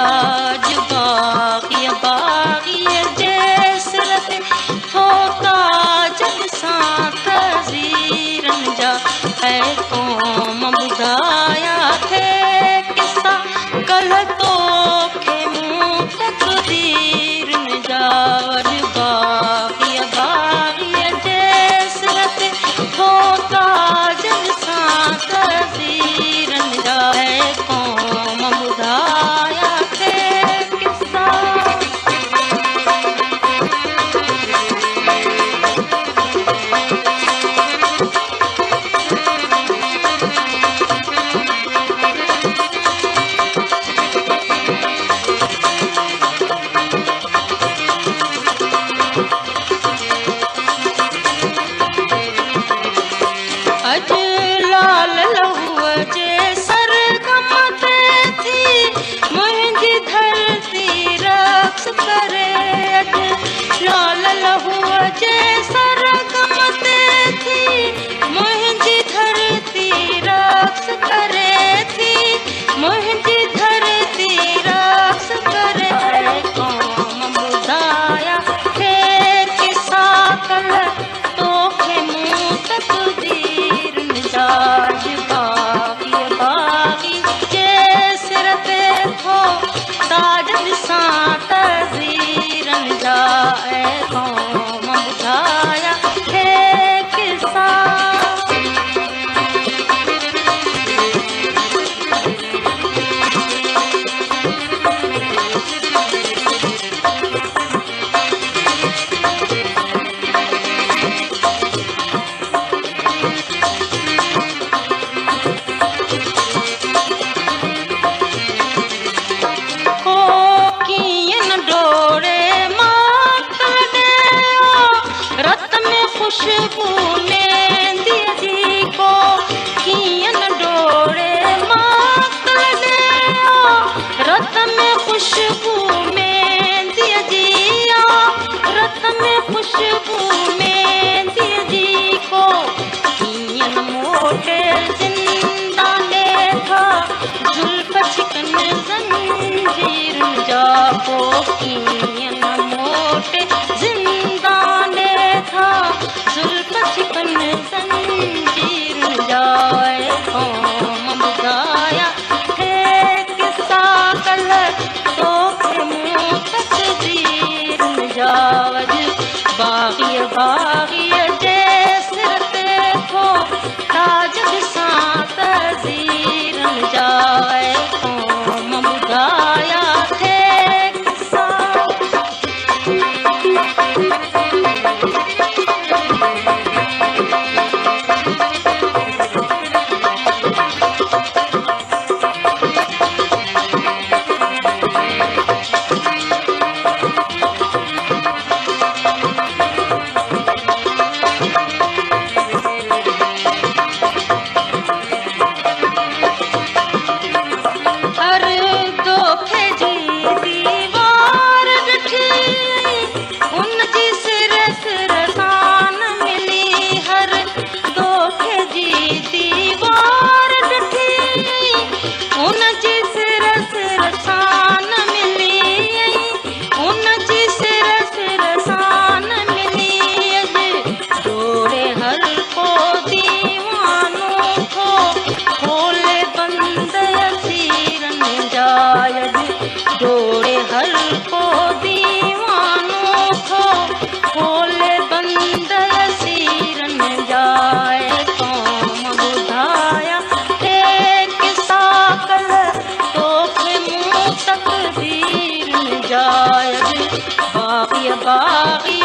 ताज बाग़ी बाग़ी जेसरत थो ताज सां तज़ीरनि जा ऐ क़ौम ॿुधाया थे किसा कल्ह तोखे मूं तक़दीरनि जा बाग़ी बाग़ी जेसरत थो ताज सां तज़ीरनि जा ऐ क़ौम ॿुधाया थे किसा। अॼु लाल लहूअ जे सरगम ते थी मुंहिंजी धरती रक़्स करे। अॼु लाल लहूअ जे सरगम ते थी मुंहिंजी धरती रक़्स करे थी मुंहिंजी धरती रक़्स करे। ऐ क़ौम ॿुधाया थे किसा कल्ह तोखे मूं तक़दीरनि जा बाग़ी बाग़ी जेसरत थो ताज सां तज़ीरनि जा ऐ क़ौम ॿुधाया थे किसा। खुशबू मेहंदीअ जी को कीअं न डोड़े मातल ॾियो रत में खुशबू मेहंदीअ जी रत में खुशबू मेहंदीअ जी को कीअं न मोटे ज़िंदा ॾेठा ज़ुल्फ़ छिकन ज़ंजीरनि जा को कीअं न मोटे ज़िंदा ॾेठा ज़ुल्फ़ छिकन ज़ंजीरनि जा ऐ क़ौम ॿुधाया थे किसा कल्ह तोखे मूं तक़दीरनि जा बाग़ी बाग़ी जेसरत थो ताज सां तज़ीरनि जा ऐ क़ौम ॿुधाया थे किसा। हर दोखे जी दीवार ॾिठी उन जी सिरस रसान मिली। हर दोखे जी दीवार ॾिठी उन जी सिरस रसान मिली उन जी सिरस रसान मिली। अॼु डोड़े हर को दीवानो थो खोले बंद असीरनि जा। अॼु डोड़े हर को दीवानो थो खोले बंद असीरनि जा ऐ क़ौम ॿुधाया थे किसा कल्ह तोखे मूं तक़दीरनि जा बाग़ी बाग़ी